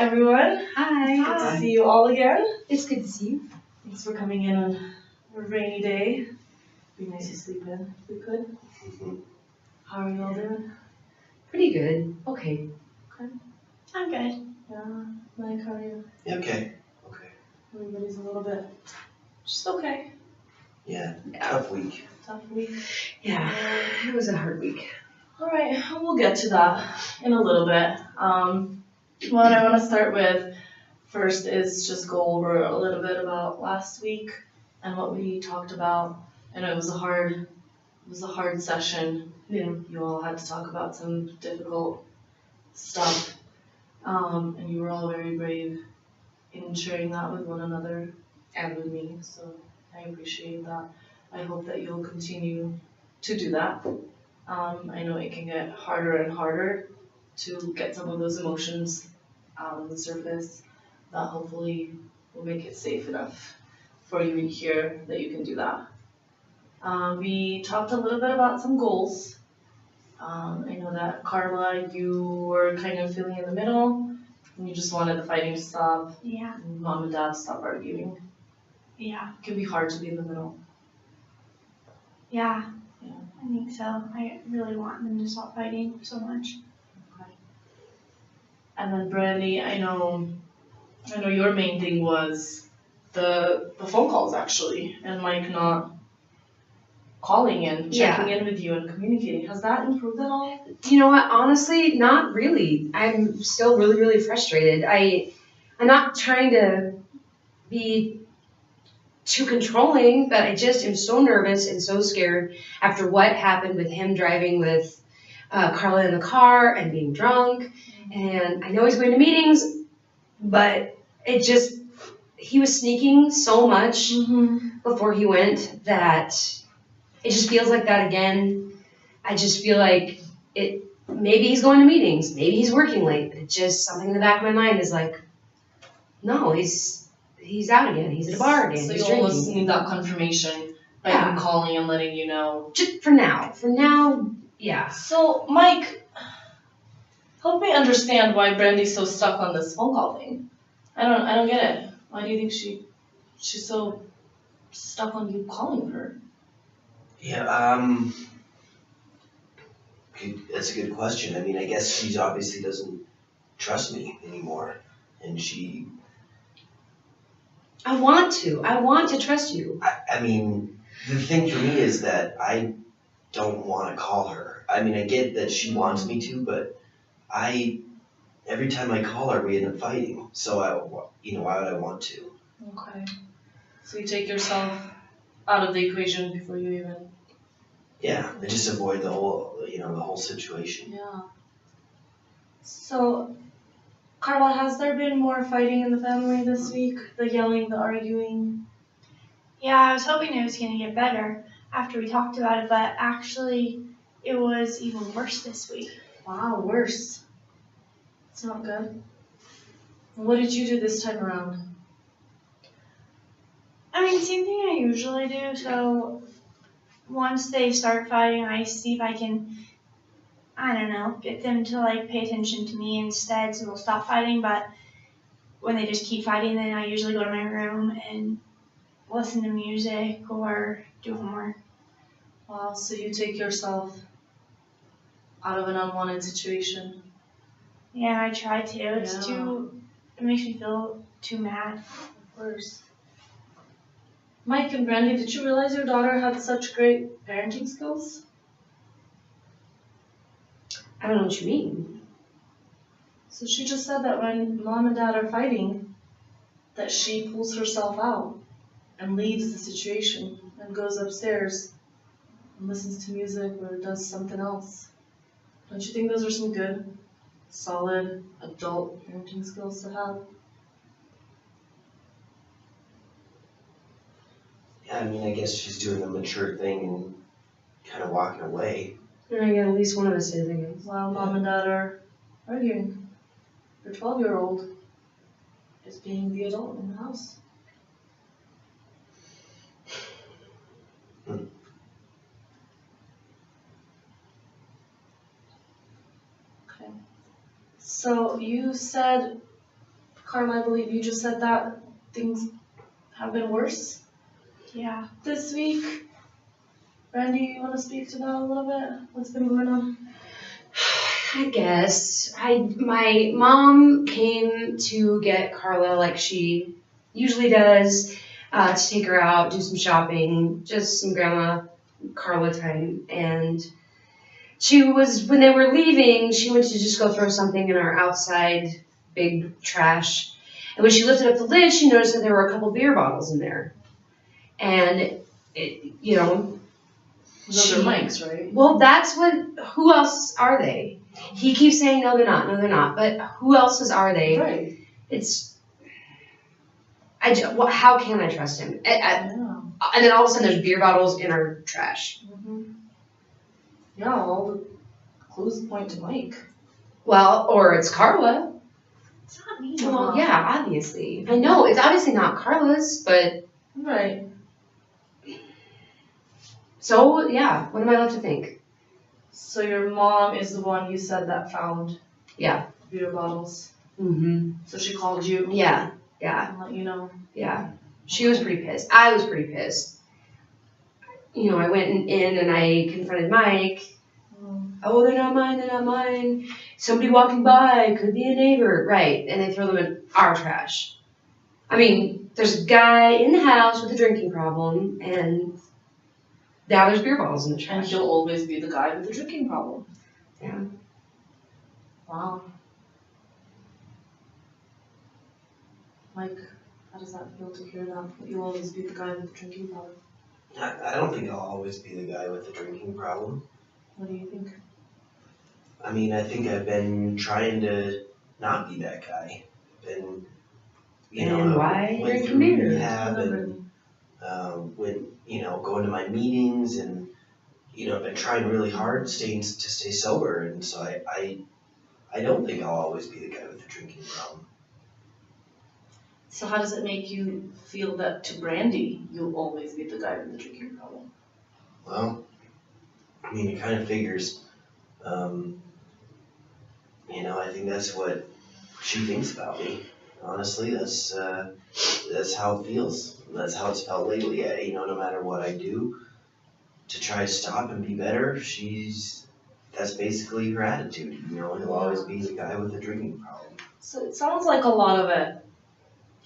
everyone. Hi. Good to see you all again. It's good to see you. Thanks for coming in on a rainy day. Be nice to sleep in if we could. How are you all doing? Pretty good. Okay. I'm good. Yeah. Mike, how are you? Okay. Everybody's a little bit just okay. Yeah. Tough week. Tough week. Yeah, it was a hard week. All right, we'll get to that in a little bit. What I want to start with first is just go over a little bit about last week and what we talked about. I know it was a hard session. Yeah. You all had to talk about some difficult stuff, and you were all very brave in sharing that with one another and with me. So I appreciate that. I hope that you'll continue to do that. I know it can get harder and harder to get some of those emotions out on the surface. That hopefully will make it safe enough for you to hear that you can do that. We talked a little bit about some goals. I know that Carla, you were kind of feeling in the middle, and you just wanted the fighting to stop. Yeah. And Mom and Dad stop arguing. Yeah. It can be hard to be in the middle. Yeah. Yeah. I think so. I really want them to stop fighting so much. Okay. And then Brandy, I know your main thing was the phone calls actually, and Mike not calling and checking in with you and communicating. Has that improved at all? You know what? Honestly, not really. I'm still really, really frustrated. I'm not trying to be too controlling, but I just am so nervous and so scared after what happened with him driving with Carla in the car and being drunk. And I know he's going to meetings, but he was sneaking so much before he went that it just feels like that again. I just feel like maybe he's going to meetings, maybe he's working late, but it's just something in the back of my mind is like, no, he's out again. He's at a bar again. So he's you drinking. almost need that confirmation by him calling and letting you know. Just for now, yeah. So Mike, help me understand why Brandy's so stuck on this phone call thing. I don't get it. Why do you think she's so stuck on you calling her? Yeah. That's a good question. I mean, I guess she obviously doesn't trust me anymore, and I want to trust you. I mean, the thing for me is that I don't want to call her. I mean, I get that she wants me to, but every time I call her, we end up fighting. So why would I want to? Okay. So you take yourself out of the equation before you even. Yeah, I just avoid the whole situation. Yeah. So, Carla, has there been more fighting in the family this week? The yelling, the arguing? Yeah, I was hoping it was going to get better after we talked about it, but actually it was even worse this week. Wow, worse. It's not good. What did you do this time around? I mean, same thing I usually do, so once they start fighting, I see if I can, I don't know, get them to pay attention to me instead so they'll stop fighting, but when they just keep fighting, then I usually go to my room and listen to music or do homework. Wow, so you take yourself out of an unwanted situation? Yeah, I try to. It makes me feel too mad. Of course. Mike and Brandy, did you realize your daughter had such great parenting skills? I don't know what you mean. So she just said that when Mom and Dad are fighting, that she pulls herself out and leaves the situation and goes upstairs and listens to music or does something else. Don't you think those are some good, solid, adult parenting skills to have? Yeah, I mean, I guess she's doing a mature thing and kind of walking away. I get at least one of us is, I guess. While Mom and Dad are arguing, your 12-year-old is being the adult in the house. Okay. So you said Carla, I believe you just said that things have been worse Yeah. this week. Brandy, you want to speak to that a little bit? What's been going on? I guess. My mom came to get Carla like she usually does, to take her out, do some shopping, just some grandma Carla time. And when they were leaving, she went to just go throw something in our outside big trash. And when she lifted up the lid, she noticed that there were a couple beer bottles in there. And, Those are Mike's, right? well, who else are they? He keeps saying, no, they're not. But who else's are they? Right. How can I trust him? And then all of a sudden there's beer bottles in our trash. Mm-hmm. Yeah, all the clues point to Mike. Well, or it's Carla. It's not me. Well, yeah, obviously. I know, it's obviously not Carla's, but. Right. So, yeah, what am I left to think? So your mom is the one you said that found beer bottles. Mm-hmm. So she called you Yeah. and let you know. Yeah. She was pretty pissed. I was pretty pissed. I went in and I confronted Mike. Oh, they're not mine. Somebody walking by, could be a neighbor. Right, and they throw them in our trash. I mean, there's a guy in the house with a drinking problem, and now there's beer bottles in the And trash. he'll always be the guy with the drinking problem. Yeah. Wow. Mike, how does that feel to hear that you'll always be the guy with the drinking problem? I don't think I'll always be the guy with the drinking problem. What do you think? I mean, I think I've been trying to not be that guy. Been, And why went drinking through beer? rehab and went, going to my meetings and, I've been trying really hard to stay sober. And so I don't think I'll always be the guy with the drinking problem. So how does it make you feel that to Brandy, you'll always be the guy with the drinking problem? Well, I mean, it kind of figures. I think that's what she thinks about me. Honestly, that's how it feels. That's how it's felt lately. No matter what I do to try to stop and be better, that's basically her attitude. He'll always be the guy with the drinking problem. So it sounds like a lot of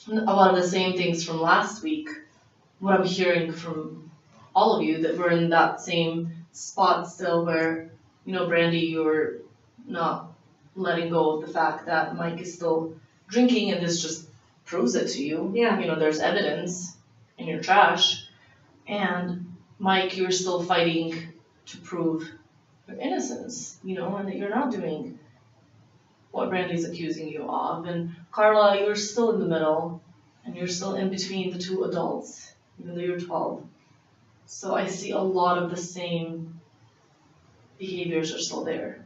the same things from last week, what I'm hearing from all of you, that we're in that same spot still where, Brandy, you're not letting go of the fact that Mike is still drinking, and this just proves it to you. Yeah. There's evidence in your trash. And Mike, you're still fighting to prove your innocence, and that you're not doing what Brandy's accusing you of. And Carla, you're still in the middle, and you're still in between the two adults, even though you're 12. So I see a lot of the same behaviors are still there.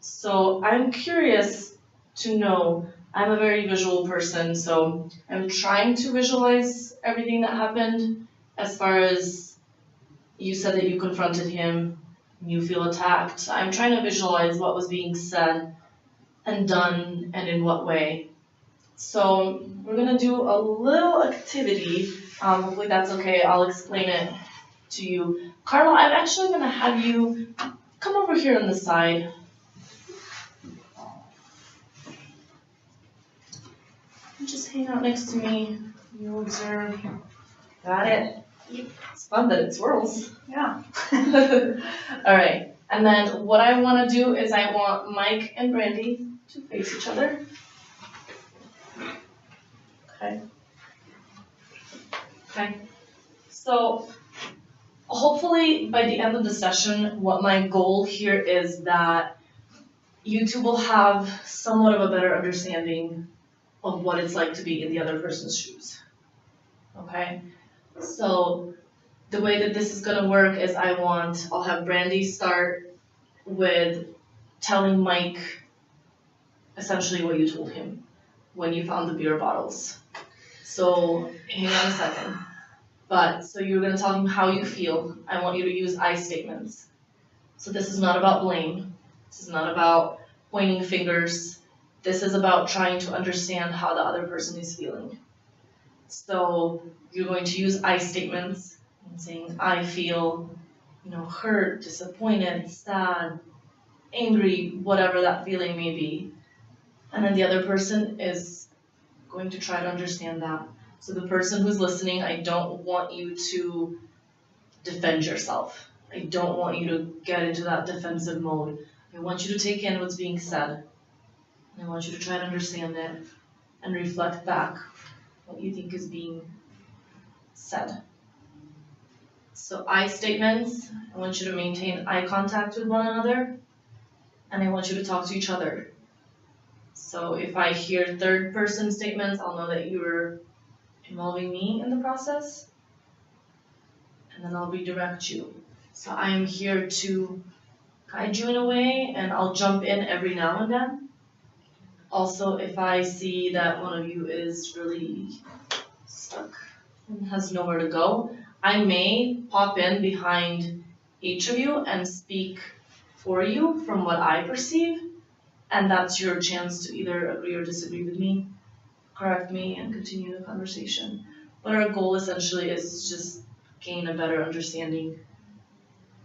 So I'm curious to know, I'm a very visual person, so I'm trying to visualize everything that happened. As far as you said that you confronted him, you feel attacked. I'm trying to visualize what was being said and done and in what way. So we're gonna do a little activity. Hopefully that's okay. I'll explain it to you. Carla, I'm actually gonna have you come over here on the side. Just hang out next to me. You'll observe. Got it? It's fun that it swirls. Yeah. All right. And then what I want to do is I want Mike and Brandy to face each other. Okay. So hopefully by the end of the session, what my goal here is that you two will have somewhat of a better understanding of what it's like to be in the other person's shoes. Okay? So the way that this is gonna work is I'll have Brandy start with telling Mike essentially what you told him when you found the beer bottles. So hang on a second. So you're gonna tell him how you feel. I want you to use I statements. So this is not about blame. This is not about pointing fingers. this is about trying to understand how the other person is feeling. So you're going to use I statements and saying, I feel, hurt, disappointed, sad, angry, whatever that feeling may be. And then the other person is going to try to understand that. So the person who's listening, I don't want you to defend yourself. I don't want you to get into that defensive mode. I want you to take in what's being said. And I want you to try to understand it and reflect back what you think is being said. So I statements, I want you to maintain eye contact with one another, and I want you to talk to each other. So if I hear third person statements, I'll know that you're involving me in the process, and then I'll redirect you. So I am here to guide you in a way, and I'll jump in every now and then. Also, if I see that one of you is really stuck and has nowhere to go, I may pop in behind each of you and speak for you from what I perceive, and that's your chance to either agree or disagree with me, correct me, and continue the conversation. But our goal essentially is just gain a better understanding,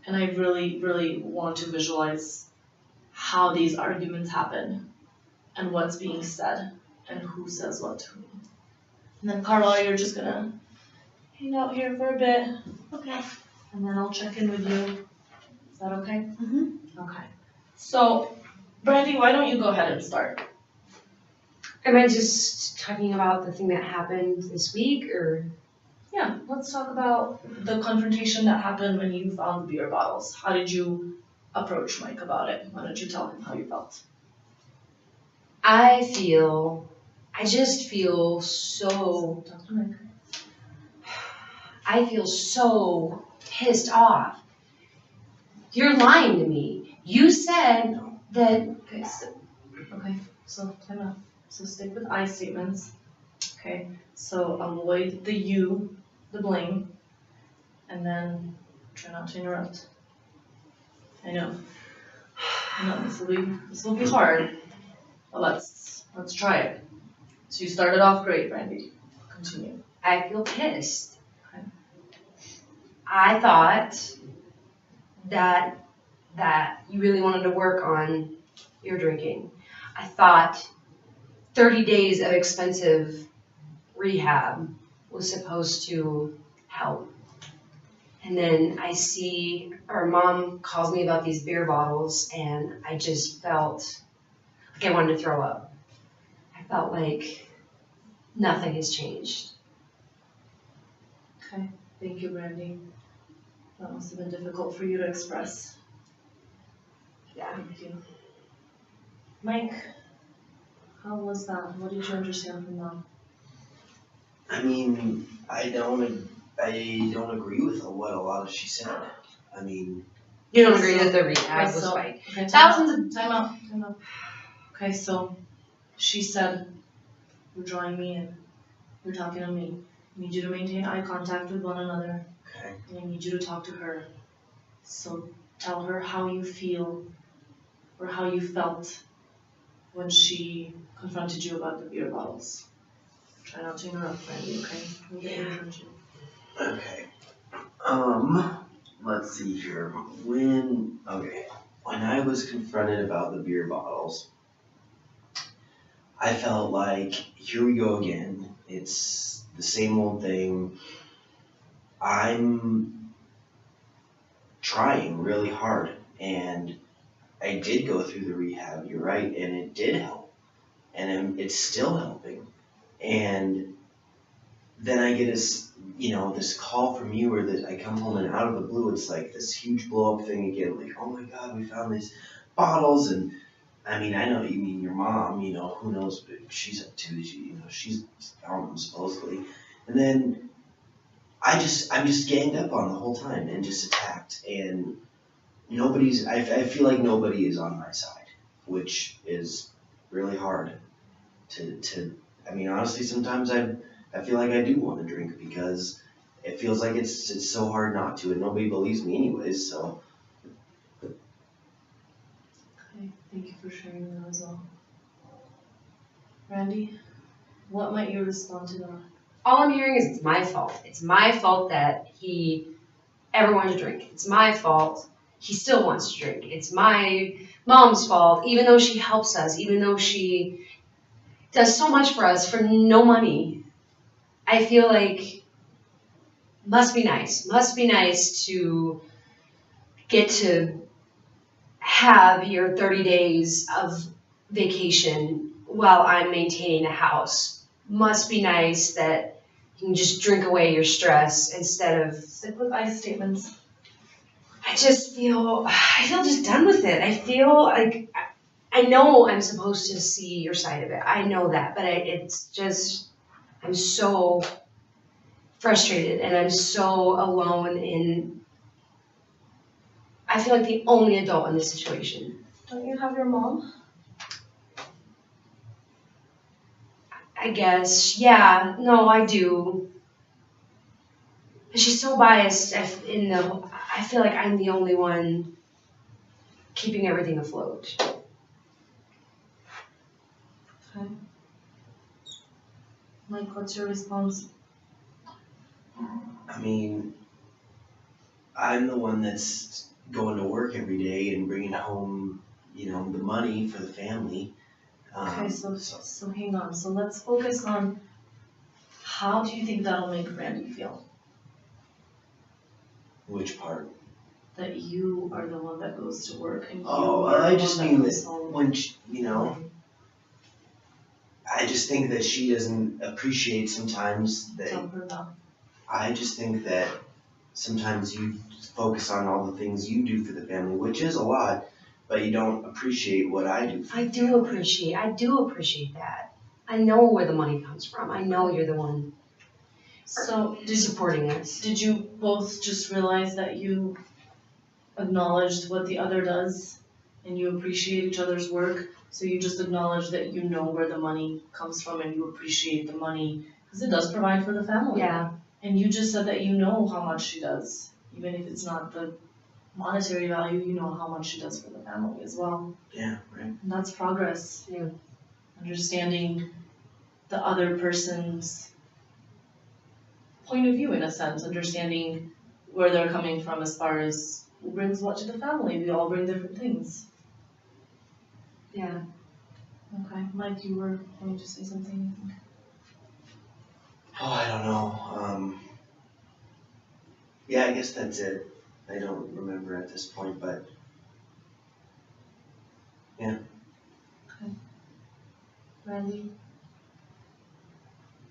and I really, really want to visualize how these arguments happen and what's being said and who says what to whom. And then Carla, you're just gonna hang out here for a bit. Okay. And then I'll check in with you. Is that okay? Mhm. Okay. So, Brandy, why don't you go ahead and start? Am I just talking about the thing that happened this week, or? Yeah, let's talk about the confrontation that happened when you found the beer bottles. How did you approach Mike about it? Why don't you tell him how you felt? I just feel so, Talk to Mike. I feel so pissed off. You're lying to me. You said that, Okay, so time out. So stick with I statements. Okay, so avoid the you, the blame, and then try not to interrupt. I know this will be hard, but let's try it. So you started off great, Brandy. Continue. I feel pissed. Okay. I thought that you really wanted to work on your drinking. I thought 30 days of expensive rehab was supposed to help. And then I see, or Mom calls me about these beer bottles, and I just felt like I wanted to throw up. I felt like nothing has changed. Okay, thank you, Brandy. That must have been difficult for you to express. Yeah. Thank you. Mike, how was that? What did you understand from that? I mean, I don't agree with what a lot of she said. I mean, You don't agree that the rehab was so- like Okay, thousands of time out. Okay, so she said, you're drawing me in. You're talking to me. I need you to maintain eye contact with one another. okay. And I need you to talk to her. So tell her how you feel or how you felt when she confronted you about the beer bottles. Try not to interrupt, Brandy, okay? We'll get your attention. Okay. Let's see here. When I was confronted about the beer bottles, I felt like, here we go again. It's the same old thing. I'm trying really hard, and I did go through the rehab, you're right, and it did help. And it's still helping. And then I get this call from you, or that I come home and out of the blue, it's like this huge blow up thing again, like, oh my God, we found these bottles. And I mean, I know you mean your mom, who knows what she's up to, she's found them supposedly. And then I'm just ganged up on the whole time and just attacked, and I feel like nobody is on my side, which is really hard I mean, honestly, sometimes I feel like I do want to drink because it feels like it's so hard not to, and nobody believes me anyways, so. Okay, thank you for sharing that as well. Randy, what might you respond to that? All I'm hearing is it's my fault. It's my fault that he ever wanted to drink. It's my fault he still wants to drink. It's my mom's fault, even though she helps us, even though she does so much for us for no money. I feel like must be nice to get to have your 30 days of vacation while I'm maintaining a house. Must be nice that you can just drink away your stress instead of. Stick with I statements. I feel just done with it. I feel like I know I'm supposed to see your side of it. I know that, but it's just I'm so frustrated and I'm so alone in. I feel like the only adult in this situation. Don't you have your mom? I guess, yeah, no, I do. But she's so biased I feel like I'm the only one keeping everything afloat. Okay. Mike, what's your response? I mean, I'm the one that's going to work every day and bringing home, the money for the family. Okay, so hang on. So let's focus on how do you think that'll make Randy feel? Which part? That you are the one that goes to work and you Oh, are I the just one mean goes that home. when I just think that she doesn't appreciate sometimes that. Tell her that. I just think that sometimes you focus on all the things you do for the family, which is a lot, but you don't appreciate what I do. I do appreciate that. I know where the money comes from. I know you're the one So supporting us. did you both just realize that you acknowledged what the other does and you appreciate each other's work? So you just acknowledge that you know where the money comes from and you appreciate the money because it does provide for the family. Yeah. And you just said that you know how much she does. Even if it's not the monetary value, you know how much she does for the family as well. Yeah, right. And that's progress. Yeah. Understanding the other person's point of view in a sense, understanding where they're coming from as far as who brings what to the family. We all bring different things. Yeah. Okay, Mike, you were going to say something, I think. Oh, I don't know. Yeah, I guess that's it. I don't remember at this point, but yeah. Okay. Randy,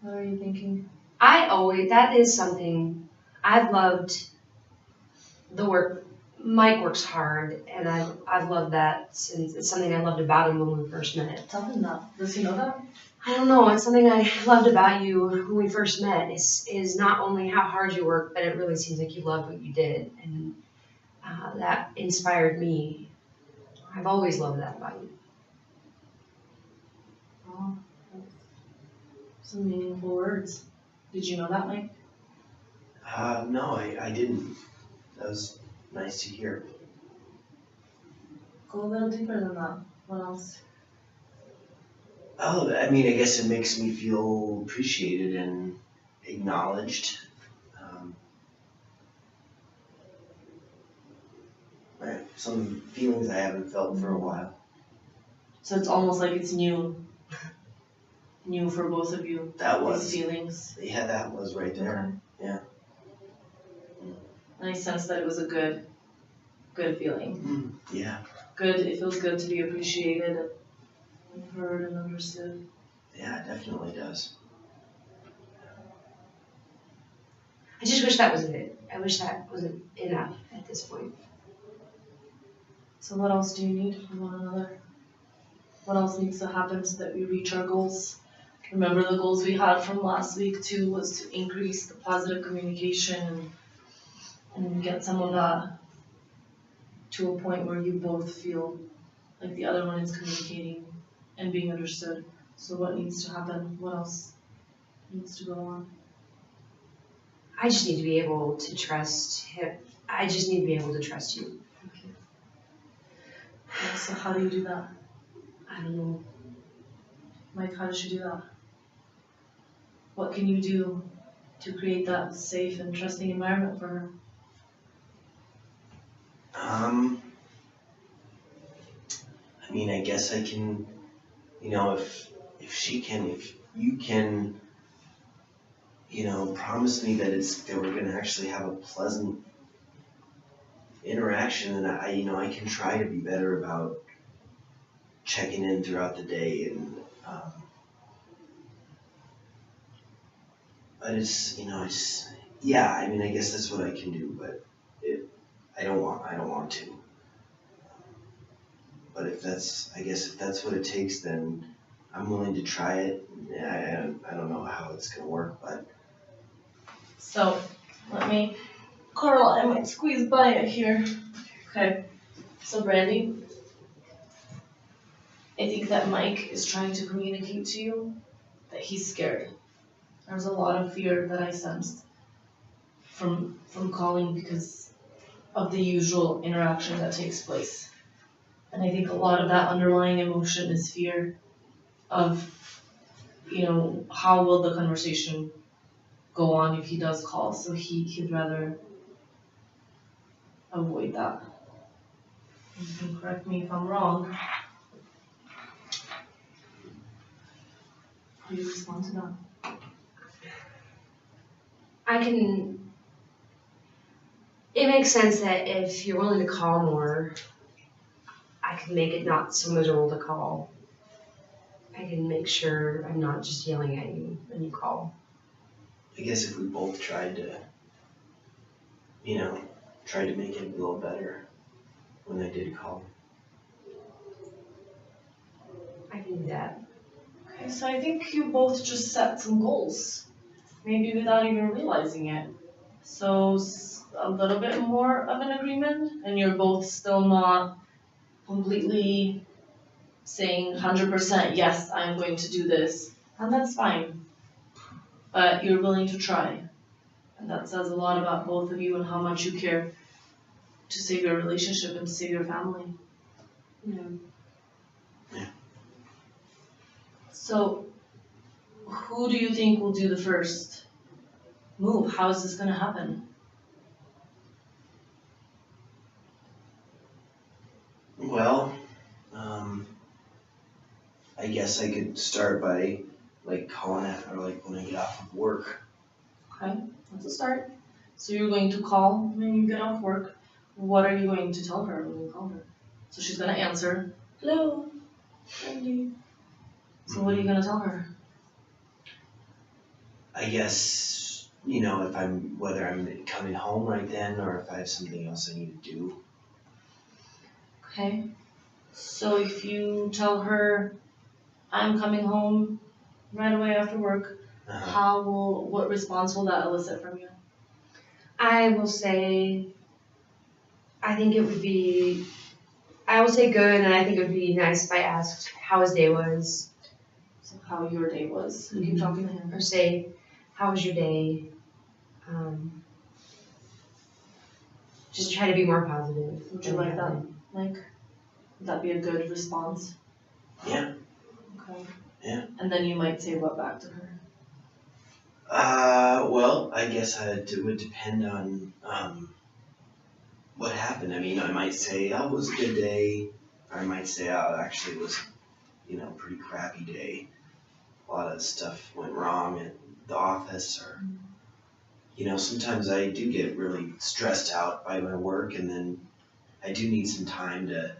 what are you thinking? That is something I've loved the work. Mike works hard, and I've loved that since it's something I loved about him when we first met. Tell him that. Does he know that? I don't know. It's something I loved about you when we first met. Is not only how hard you work, but it really seems like you loved what you did, and that inspired me. I've always loved that about you. Oh, some meaningful words. Did you know that, Mike? No, I didn't. That was nice to hear. Go a little deeper than that. What else? Oh, I mean, I guess it makes me feel appreciated and acknowledged. Some feelings I haven't felt for a while. So it's almost like it's new for both of you. That was. These feelings. Yeah, that was right there. Okay. Yeah. And I sense that it was a good feeling. Yeah. Good. It feels good to be appreciated and heard and understood. Yeah, it definitely does. I just wish that was it. I wish that wasn't enough at this point. So what else do you need from one another? What else needs to happen so that we reach our goals? Remember the goals we had from last week too was to increase the positive communication and get some of that to a point where you both feel like the other one is communicating and being understood. So what needs to happen? What else needs to go on? I just need to be able to trust him. I just need to be able to trust you. Okay. Yeah, so how do you do that? I don't know. Mike, how does she do that? What can you do to create that safe and trusting environment for her? I mean, I guess I can, if you can, promise me that we're gonna actually have a pleasant interaction, and I can try to be better about checking in throughout the day, and but yeah, I mean, I guess that's what I can do, but I don't want to. But if that's what it takes, then I'm willing to try it. I don't know how it's gonna work, but. So, Carl, I might squeeze by it here. Okay. So, Brandy, I think that Mike is trying to communicate to you that he's scared. There's a lot of fear that I sensed from calling because of the usual interaction that takes place. And I think a lot of that underlying emotion is fear of, how will the conversation go on if he does call. So he'd rather avoid that. You can correct me if I'm wrong. How do you respond to that? It makes sense that if you're willing to call more, I can make it not so miserable to call. I can make sure I'm not just yelling at you when you call. I guess if we both tried to make it a little better when I did call. I can do that. Okay, so I think you both just set some goals, maybe without even realizing it. So a little bit more of an agreement, and you're both still not completely saying 100% yes, I'm going to do this, and that's fine. But you're willing to try, and that says a lot about both of you and how much you care to save your relationship and to save your family. Yeah. So, who do you think will do the first move? How is this going to happen? Well, I guess I could start by calling it, or when I get off of work. Okay, that's a start. So you're going to call when you get off work. What are you going to tell her when you call her? So she's going to answer, hello, Brandy. So what are you going to tell her? I guess, whether I'm coming home right then or if I have something else I need to do. Okay, so if you tell her, I'm coming home right away after work, what response will that elicit from you? I will say, I will say good, and I think it would be nice if I asked how his day was. So how your day was. You keep talking to him. Or say, how was your day? Just try to be more positive. Would you like that, Mike? Would that be a good response? Yeah. Okay. Yeah. And then you might say what back to her? Well, I guess it would depend on what happened. I mean, I might say, oh, it was a good day. Or I might say, oh, actually it was, a pretty crappy day. A lot of stuff went wrong at the office, or, sometimes I do get really stressed out by my work, and then I do need some time to,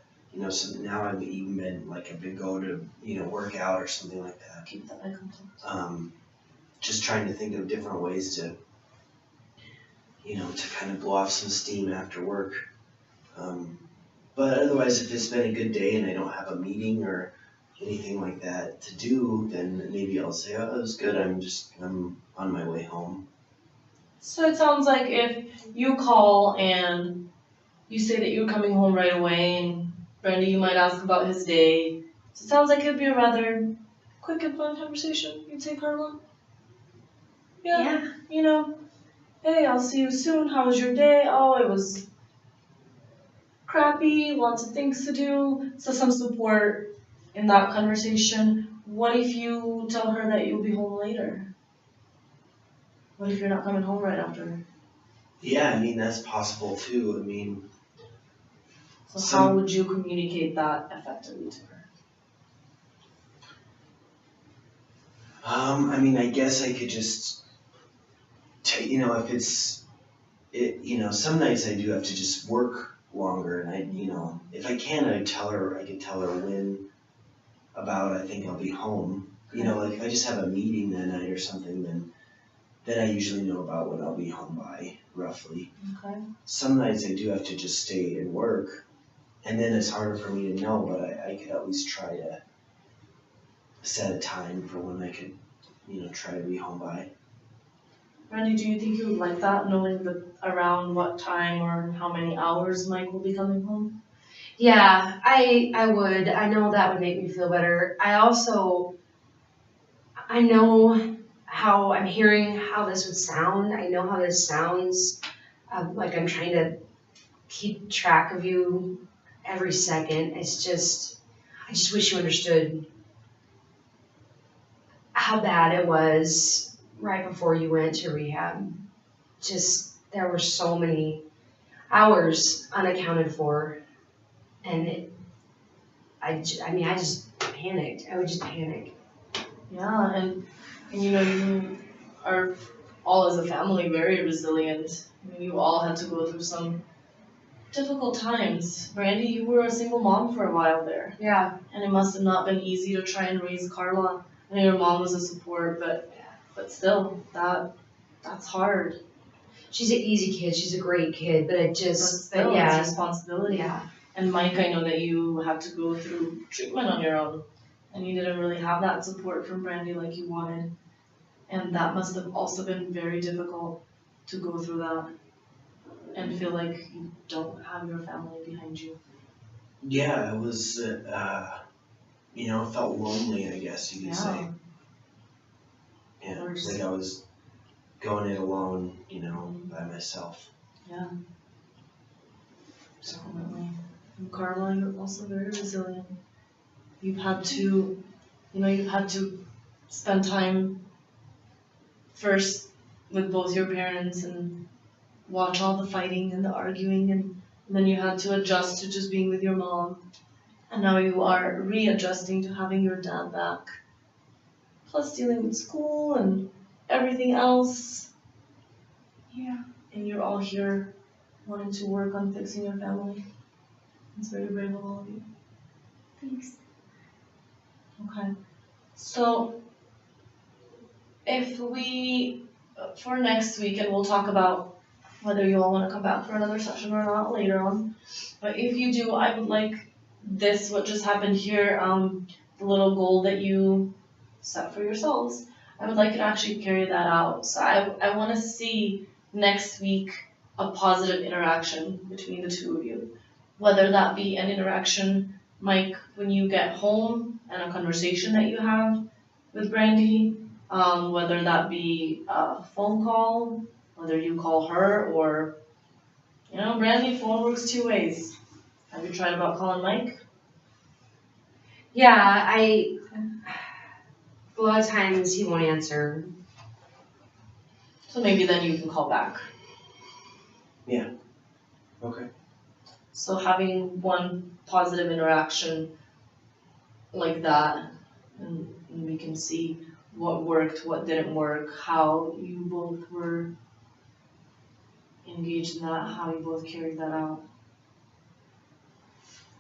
so now I've even been, I've been going to, work out or something like that. Keep that eye contact. Just trying to think of different ways to, to kind of blow off some steam after work. But otherwise, if it's been a good day and I don't have a meeting or anything like that to do, then maybe I'll say, oh, it was good, I'm on my way home. So it sounds like if you call and you say that you're coming home right away, and Brandy, you might ask about his day. So it sounds like it'd be a rather quick and fun conversation. You'd say, Carla? Yeah. Hey, I'll see you soon. How was your day? Oh, it was crappy, lots of things to do. So some support in that conversation what if you tell her that you'll be home later? What if you're not coming home right after? Yeah, I mean, that's possible too. I mean, So how would you communicate that effectively to her? I mean, I guess I could just, if some nights I do have to just work longer, and if I can, I could tell her when about I think I'll be home. Like if I just have a meeting that night or something, then I usually know about when I'll be home by, roughly. Okay. Some nights I do have to just stay and work, and then it's harder for me to know, but I could at least try to set a time for when I could, try to be home by. Randy, do you think you would like that, knowing around what time or how many hours Mike will be coming home? Yeah, I would. I know that would make me feel better. I know how I'm hearing how this would sound. I know how this sounds. Like I'm trying to keep track of you every second. I just wish you understood how bad it was right before you went to rehab. There were so many hours unaccounted for, and I just panicked. I would just panic. Yeah, and you are all as a family very resilient. You all had to go through some difficult times. Brandy, you were a single mom for a while there. Yeah. And it must have not been easy to try and raise Carla. I know your mom was a support, but still, that's hard. She's an easy kid. She's a great kid, but It's responsibility. Yeah. And Mike, I know that you had to go through treatment on your own, and you didn't really have that support from Brandy like you wanted. And that must have also been very difficult to go through that and feel like you don't have your family behind you. Yeah, it was, felt lonely, I guess you could say. Yeah, like I was going it alone, by myself. Yeah. Definitely. And Carla, you're also very resilient. You've had to spend time first with both your parents and watch all the fighting and the arguing, and then you had to adjust to just being with your mom. And now you are readjusting to having your dad back. Plus dealing with school and everything else. Yeah. And you're all here wanting to work on fixing your family. It's very brave of all of you. Thanks. Okay. So, for next week, and we'll talk about whether you all want to come back for another session or not later on. But if you do, I would like what just happened here, the little goal that you set for yourselves, I would like you to actually carry that out. So I want to see next week a positive interaction between the two of you. Whether that be an interaction, Mike, when you get home and a conversation that you have with Brandy, whether that be a phone call, whether you call her or, Brandy, phone works two ways. Have you tried about calling Mike? Yeah, a lot of times he won't answer. So maybe then you can call back. Yeah. Okay. So having one positive interaction like that, and we can see what worked, what didn't work, how you both were engaged in that, how you both carried that out.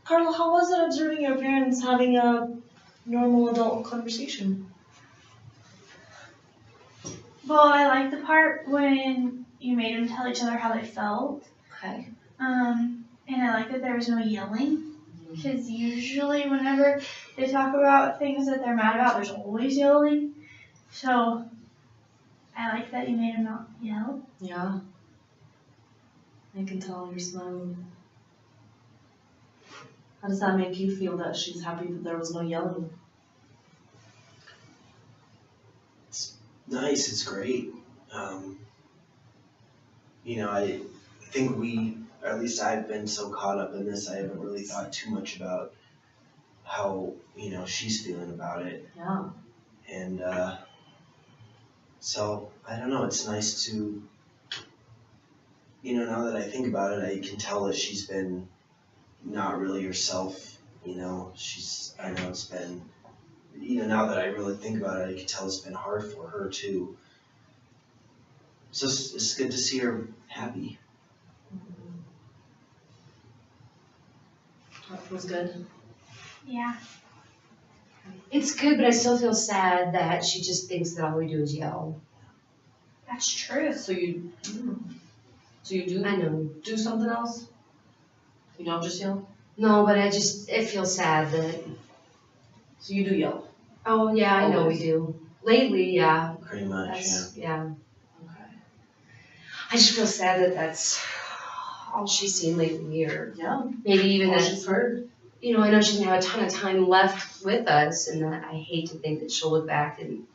Carla, how was it observing your parents having a normal adult conversation? Well, I like the part when you made them tell each other how they felt. Okay. And I like that there was no yelling. Because usually whenever they talk about things that they're mad about, there's always yelling. So I like that you made them not yell. Yeah. I can tell you're smiling. How does that make you feel that she's happy that there was no yelling? It's nice, it's great. I think at least I've been so caught up in this, I haven't really thought too much about, how, she's feeling about it. Yeah. And, so, I don't know, it's nice to, now that I think about it, I can tell that she's been not really herself, I know it's been, now that I really think about it, I can tell it's been hard for her too. So it's good to see her happy. That feels good. Yeah. It's good, but I still feel sad that she just thinks that all we do is yell. That's true. So you do I know. do something else? You don't just yell? No, but it feels sad that, So you do yell? oh yeah, I know we Always. do. Lately, yeah. Pretty much, Yeah. Okay. I just feel sad that that's all she's seen lately, or Yeah. maybe even All that, she's heard. I know she doesn't have a ton of time left with us, and that I hate to think that she'll look back and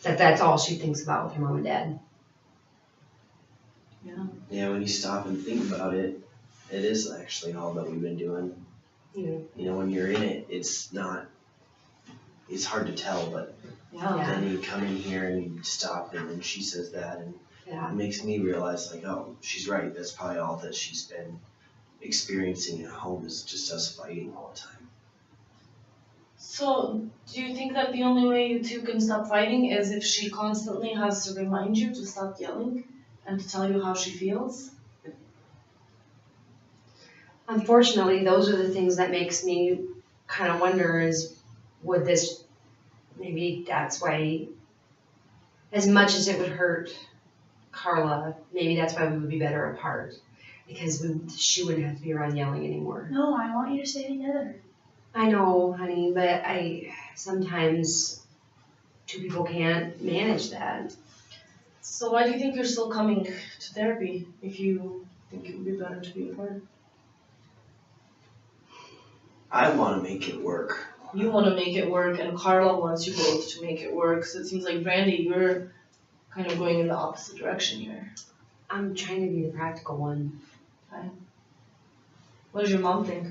that's all she thinks about with her mom and dad. Yeah. Yeah, when you stop and think about it, it is actually all that we've been doing. Yeah. When you're in it, it's hard to tell, but Yeah. then you come in here and you stop and then she says that, and Yeah. it makes me realize, like, oh, she's right, that's probably all that she's been experiencing at home is just us fighting all the time. So, do you think that the only way you two can stop fighting is if she constantly has to remind you to stop yelling and to tell you how she feels? Unfortunately, those are the things that makes me kind of wonder is, maybe that's why, as much as it would hurt Carla, maybe that's why we would be better apart. Because she wouldn't have to be around yelling anymore. No, I want you to stay together. I know, honey, but sometimes two people can't manage that. So why do you think you're still coming to therapy if you think it would be better to be apart? I want to make it work. You want to make it work, and Carla wants you both to make it work. So it seems like, Brandy, you're kind of going in the opposite direction here. I'm trying to be the practical one. What does your mom think?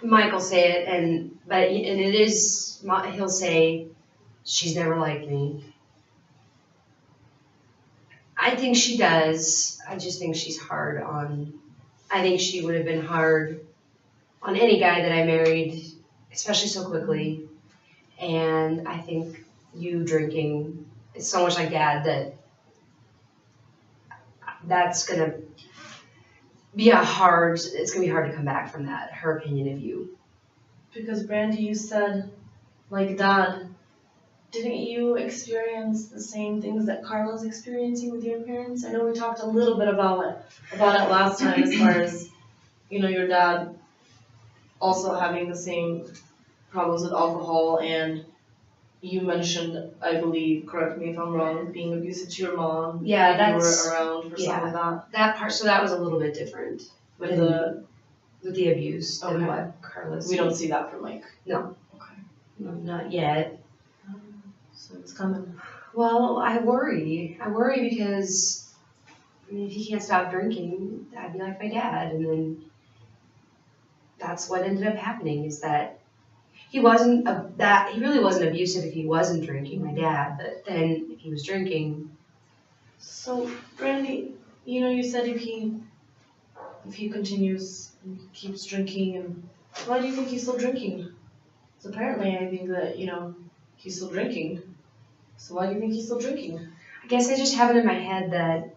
Michael say it, and it is, he'll say, she's never liked me. I think she does. I just think she's hard on, I think she would have been hard on any guy that I married, especially so quickly. And I think you drinking is so much like Dad that that's gonna be it's gonna be hard to come back from that, her opinion of you. Because, Brandy, you said, like Dad, didn't you experience the same things that Carla's experiencing with your parents? I know we talked a little bit about it last time, as far as, your dad also having the same problems with alcohol, and you mentioned, I believe, correct me if I'm wrong, being abusive to your mom. Yeah, and that's, you were around for some of that. that part, so that was a little bit different With the abuse than Okay. what Carla's. we don't see that from Mike. No. Okay. No, not yet. So it's coming. Well, I worry because, if he can't stop drinking, I'd be like my dad, and then that's what ended up happening, is that he really wasn't abusive if he wasn't drinking, my dad, but then if he was drinking. So, Brandy, you said if he continues and keeps drinking, and why do you think he's still drinking? So apparently I think that, he's still drinking. So why do you think he's still drinking? I guess I just have it in my head that,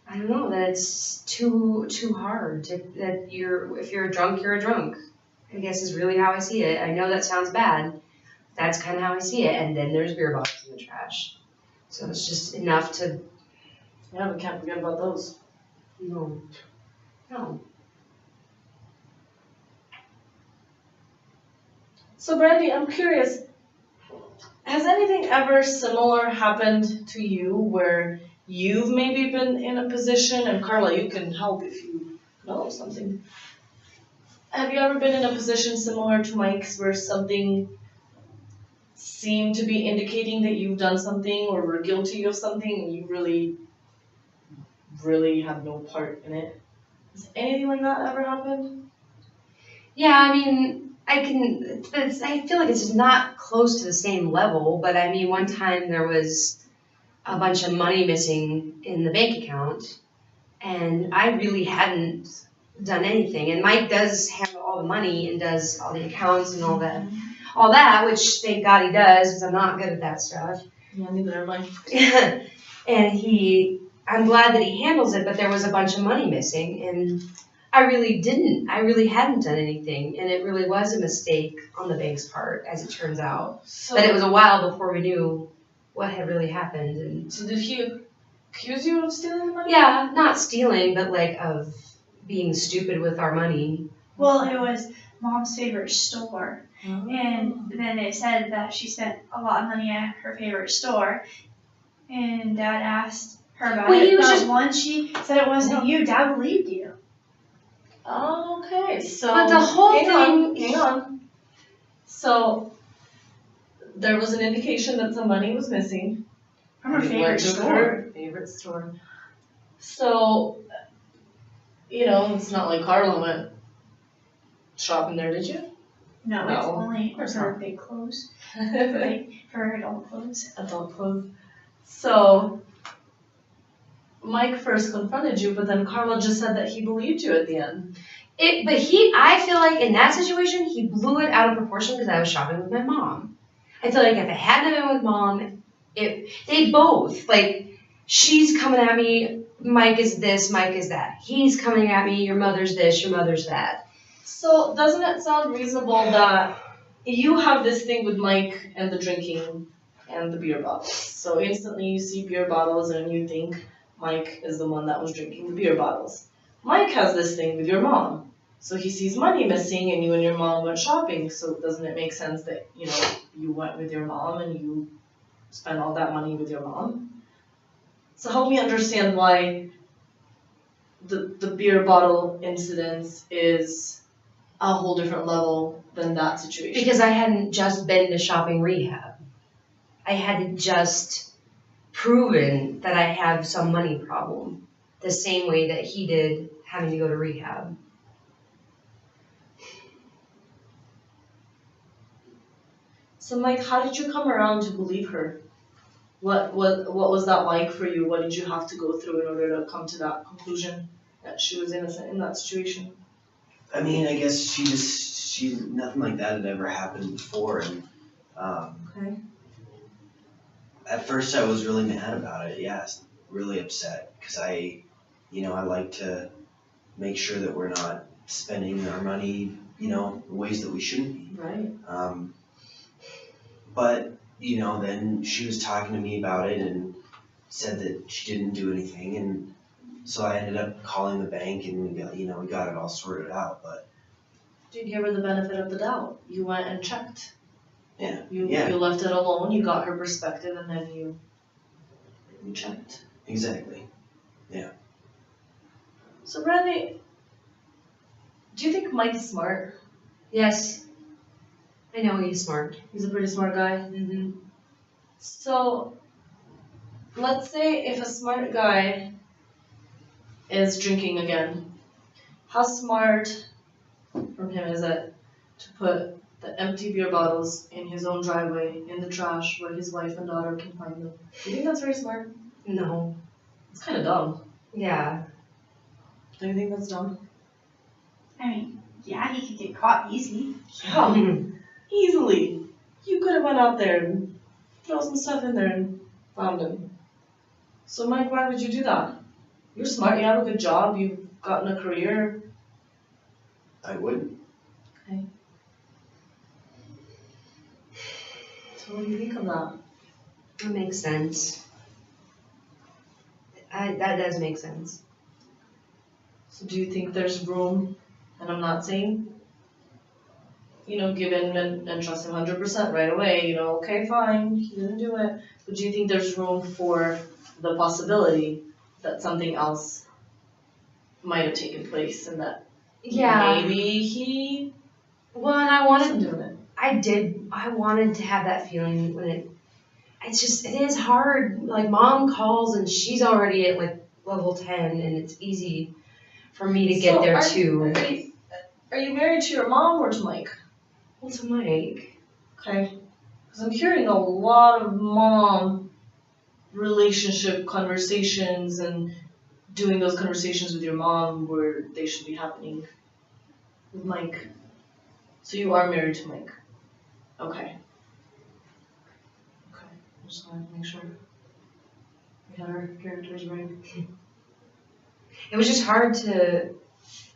I don't know, that it's too hard that if you're a drunk, you're a drunk. I guess is really how I see it. I know that sounds bad. That's kind of how I see it. And then there's beer bottles in the trash. So it's just enough to. Yeah, we can't forget about those. No. So, Brandy, I'm curious, has anything ever similar happened to you where you've maybe been in a position, and Carla, you can help if you know of something. Have you ever been in a position similar to Mike's where something seemed to be indicating that you've done something or were guilty of something and you really, really had no part in it? Has anything like that ever happened? Yeah, I mean, I feel like it's just not close to the same level, but I mean, one time there was a bunch of money missing in the bank account, and I really hadn't done anything. And Mike does handle all the money and does all the accounts and all that, which thank God he does, because I'm not good at that stuff. Yeah, neither am I. And I'm glad that he handles it, but there was a bunch of money missing, and I really hadn't done anything, and it really was a mistake on the bank's part, as it turns out. So, But it was a while before we knew what had really happened, and so did he accuse you of stealing the money? yeah, not stealing, but like of being stupid with our money. Well, it was Mom's favorite store, and then it said that she spent a lot of money at her favorite store, and Dad asked her about Well, he it. was But just- once she said it wasn't you, Dad believed you. Okay, so But the whole hang on. So there was an indication that some money was missing. From her You favorite went to store. her favorite store. So, it's not like Carla went shopping there, did you? No, No, it's only of course for not. big clothes, like for adult clothes. Adult clothes. So Mike first confronted you, but then Carla just said that he believed you at the end. I feel like in that situation, he blew it out of proportion because I was shopping with my mom. I feel like if it hadn't been with Mom, they both, like, she's coming at me, Mike is this, Mike is that. He's coming at me, your mother's this, your mother's that. So doesn't it sound reasonable that you have this thing with Mike and the drinking and the beer bottles? So instantly you see beer bottles and you think Mike is the one that was drinking the beer bottles. Mike has this thing with your mom. So he sees money missing and you and your mom went shopping. So doesn't it make sense that, you went with your mom and you spent all that money with your mom? So help me understand why the beer bottle incident is a whole different level than that situation. Because I hadn't just been to shopping rehab. I hadn't just proven that I have some money problem the same way that he did having to go to rehab. So Mike, how did you come around to believe her? What was that like for you? What did you have to go through in order to come to that conclusion that she was innocent in that situation? I mean, I guess she nothing like that had ever happened before, and Okay. at first I was really mad about it. Yeah, really upset because I like to make sure that we're not spending our money, in ways that we shouldn't be. Right. But then she was talking to me about it and said that she didn't do anything, and so I ended up calling the bank and we got it all sorted out. But Did you give her the benefit of the doubt? You went and checked. yeah, You yeah, left it alone. You got her perspective, and then you checked. exactly. So Randy, do you think Mike's smart? Yes, I know he's smart. He's a pretty smart guy. Mm-hmm. So, let's say if a smart guy is drinking again, how smart from him is it to put the empty beer bottles in his own driveway in the trash where his wife and daughter can find them? Do you think that's very smart? No. It's kind of dumb. Yeah. Do you think that's dumb? I mean, yeah, he could get caught easy. Yeah, easily. You could have went out there and throw some stuff in there and found him. So Mike, why would you do that? You're smart, you have a good job, you've gotten a career. I wouldn't. So what do you think of that? That makes sense. That does make sense. So do you think there's room, and I'm not saying, give in and trust him 100% right away, okay, fine, he didn't do it. But do you think there's room for the possibility that something else might have taken place and that maybe he Well, and I wanted wasn't doing it? I wanted to have that feeling when it is hard. Like, Mom calls and she's already at like level 10 and it's easy for me to get So there are- too. Are you married to your mom or to Mike? Well, to Mike. Okay. Because I'm hearing a lot of mom relationship conversations and doing those conversations with your mom where they should be happening with Mike. So you are married to Mike. Okay. Okay. I just wanted to make sure we had our characters right. It was just hard to,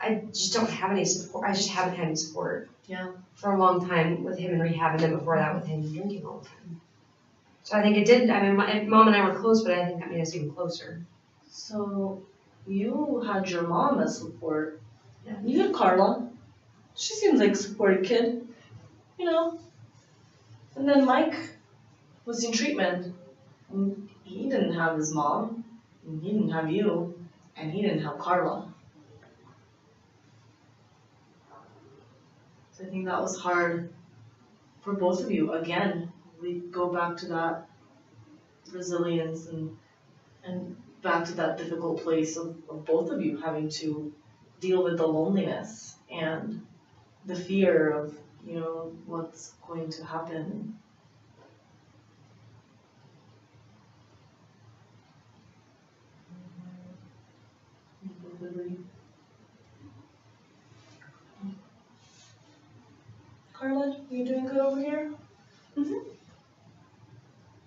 I just don't have any support. I just haven't had any support. Yeah. For a long time with him in rehab, and then before that with him drinking all the time. So I think it did, I mean, my mom and I were close, but I think that made us even closer. So you had your mom as support. Yeah. You had Carla. She seems like a supportive kid, you know. And then Mike was in treatment. And he didn't have his mom, and he didn't have you, and he didn't have Carla. So I think that was hard for both of you. Again, we go back to that resilience and back to that difficult place of both of you having to deal with the loneliness and the fear of, you know, what's going to happen. Carla, are you doing good over here?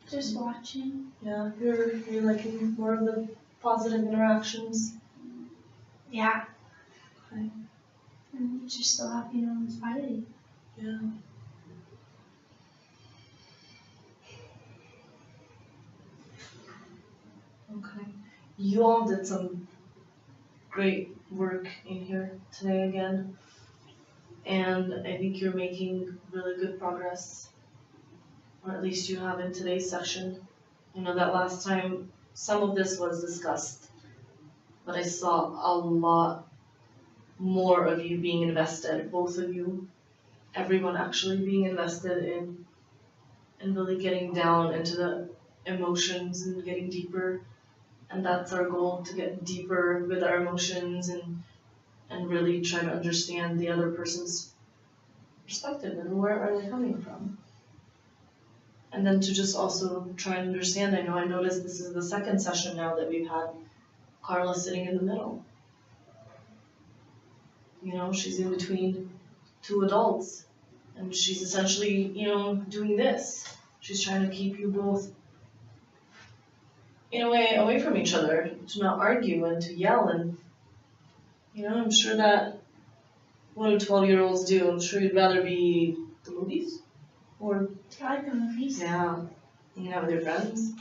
Just watching. Yeah, you're liking more of the positive interactions. Yeah. Okay. I'm just so happy no one's fighting. Yeah. Okay. You all did some great work in here today again. And I think you're making really good progress. Or at least you have in today's session. You know that last time some of this was discussed, but I saw a lot more of you being invested, both of you, everyone actually being invested in really getting down into the emotions and getting deeper. And that's our goal, to get deeper with our emotions and really try to understand the other person's perspective and where are they coming from. And then to just also try and understand, I noticed this is the second session now that we've had Carla sitting in the middle. You know, she's in between two adults, and she's essentially, you know, doing this. She's trying to keep you both, in a way, away from each other, to not argue and to yell. And, you know, I'm sure that, what do 12-year-olds do? I'm sure you'd rather be the movies, or I like the movies. yeah, hanging out with your friends.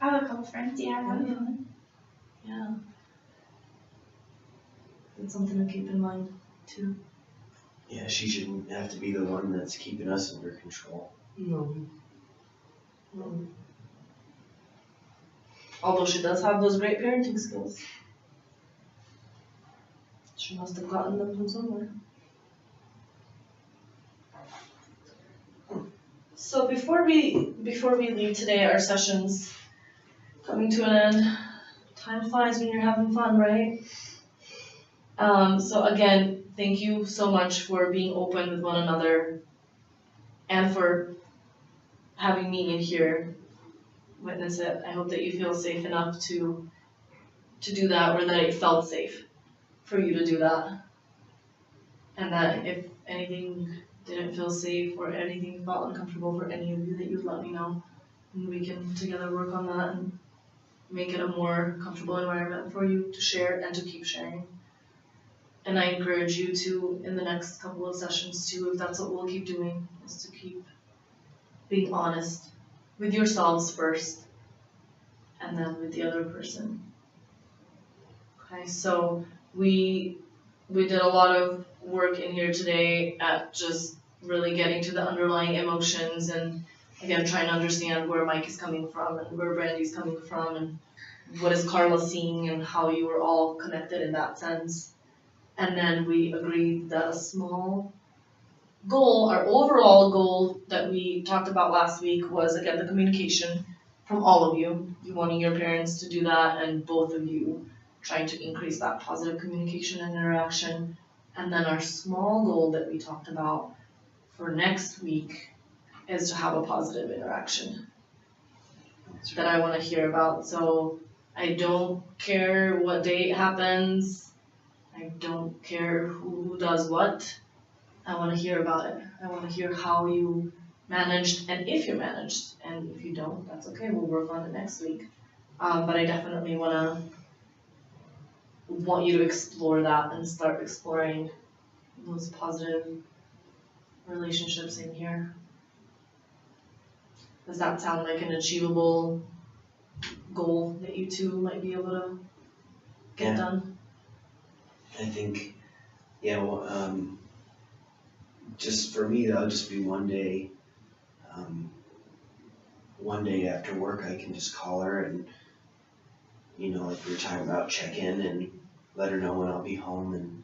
I have a couple friends, yeah, that'd be fun. Yeah. It's something to keep in mind, too. Yeah, she shouldn't have to be the one that's keeping us under control. No. Although she does have those great parenting skills. She must have gotten them from somewhere. So before we leave today, our session's coming to an end. Time flies when you're having fun, right? So again, thank you so much for being open with one another and for having me in here witness it. I hope that you feel safe enough to do that, or that it felt safe for you to do that. And that if anything didn't feel safe or anything felt uncomfortable for any of you, that you'd let me know. And we can together work on that and make it a more comfortable environment for you to share and to keep sharing. And I encourage you to, in the next couple of sessions too, if that's what we'll keep doing, is to keep being honest with yourselves first, and then with the other person. Okay, so we did a lot of work in here today at just really getting to the underlying emotions, and again trying to understand where Mike is coming from and where Brandy's coming from and what is Carla seeing and how you were all connected in that sense. And then we agreed that a small goal, our overall goal that we talked about last week, was again the communication from all of you. You wanting your parents to do that, and both of you trying to increase that positive communication and interaction. And then our small goal that we talked about for next week is to have a positive interaction that I want to hear about. So I don't care what day it happens. I don't care who does what. I want to hear about it. I want to hear how you managed and if you managed. And if you don't, that's okay. We'll work on it next week. But I definitely want you to explore that and start exploring those positive relationships in here. Does that sound like an achievable goal that you two might be able to get done? I think, just for me, that'll just be one day. One day after work, I can just call her and, like we were talking about, check in and let her know when I'll be home, and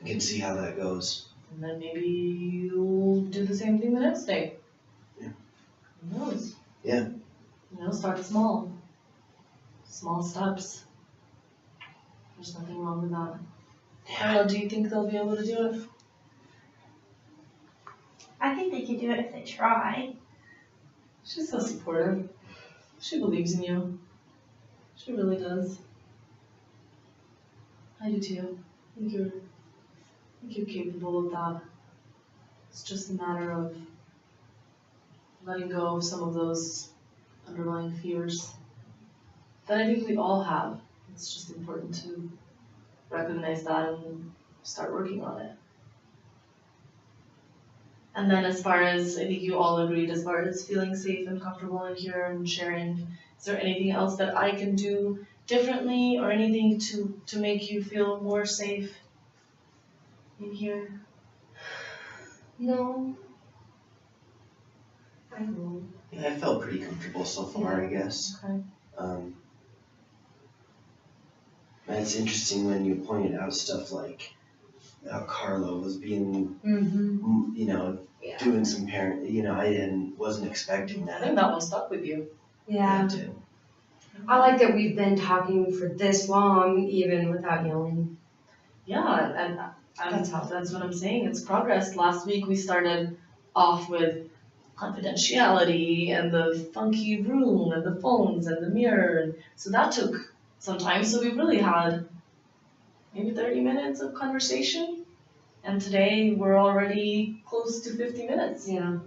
we can see how that goes. And then maybe you'll do the same thing the next day. Yeah. Who knows? Yeah. Start small. Small steps. There's nothing wrong with that. Carla, do you think they'll be able to do it? I think they could do it if they try. She's so supportive. She believes in you. She really does. I do too. I think you're capable of that. It's just a matter of letting go of some of those underlying fears that I think we all have. It's just important to recognize that and start working on it. And then as far as, I think you all agreed, as far as feeling safe and comfortable in here and sharing, is there anything else that I can do differently or anything to make you feel more safe in here? No. I don't know. Yeah, I felt pretty comfortable so far, I guess. Okay. And it's interesting when you pointed out stuff like how Carla was being, Yeah. doing some parent, I wasn't expecting I that. think that one stuck with you. Yeah. That too. I like that we've been talking for this long, even without yelling. Yeah, and that's what I'm saying. It's progress. Last week we started off with confidentiality and the funky room and the phones and the mirror. And so that took some time. So we really had maybe 30 minutes of conversation. And today we're already close to 50 minutes. Yeah.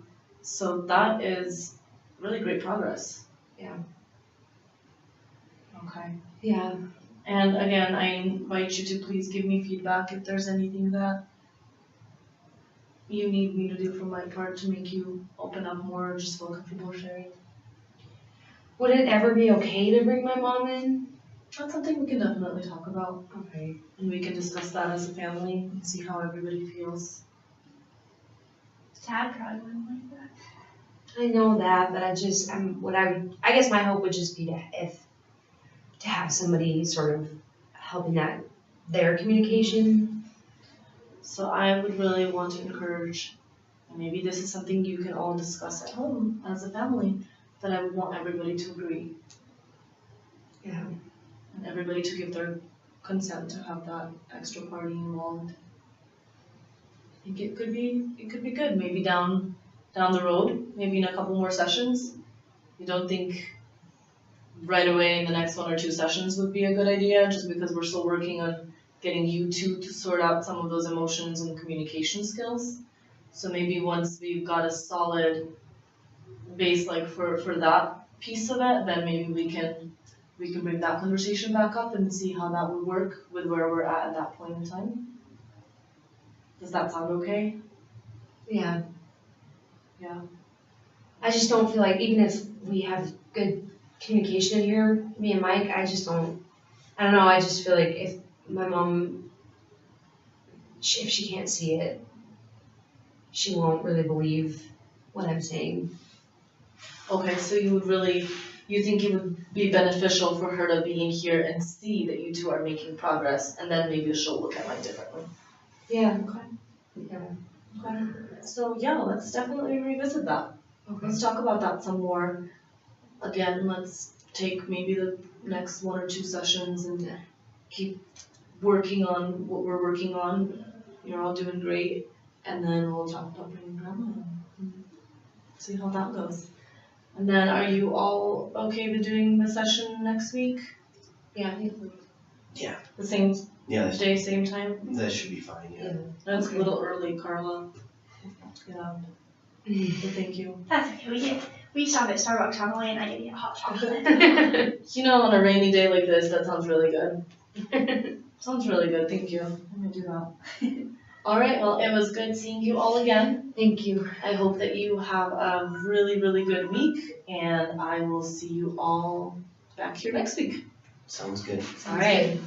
So that is really great progress. Yeah. Okay. Yeah. And again, I invite you to please give me feedback if there's anything that you need me to do from my part to make you open up more or just feel comfortable sharing. Would it ever be okay to bring my mom in? That's something we can definitely talk about. Okay. And we can discuss that as a family and see how everybody feels. Dad probably wouldn't like that. I know that, but I guess my hope would just be to have somebody sort of helping their communication. So I would really want to encourage, and maybe this is something you can all discuss at home as a family, that I would want everybody to agree. Yeah. And everybody to give their consent to have that extra party involved. I think it could be good, maybe down the road, maybe in a couple more sessions. You don't think right away in the next 1 or 2 sessions would be a good idea, just because we're still working on getting you two to sort out some of those emotions and communication skills. So maybe once we've got a solid base like for that piece of it, then maybe we can bring that conversation back up and see how that would work with where we're at that point in time. Does that sound okay? Yeah. Yeah. I just don't feel like, even if we have good communication in here, me and Mike, I just feel like if my mom, if she can't see it, she won't really believe what I'm saying. Okay, so you think it would be beneficial for her to be in here and see that you two are making progress, and then maybe she'll look at mine differently. Yeah. Okay. Yeah. Okay. So yeah, let's definitely revisit that. Okay. Let's talk about that some more. Again, let's take maybe the next 1 or 2 sessions and keep working on what we're working on. You're all doing great, and then we'll talk about bringing grandma in and see how that goes. And then, are you all okay with doing the session next week? Yeah, I think The same Yeah, day, same time? that should be fine, yeah. That's Okay. a little early, Carla. Yeah, but thank you. That's okay. We stop at Starbucks on the way and I get you a hot chocolate. You know, on a rainy day like this, that sounds really good. Sounds really good, thank you. I'm gonna do that. All right, well, it was good seeing you all again. Thank you. I hope that you have a really, really good week, and I will see you all back here next week. Sounds good. All right.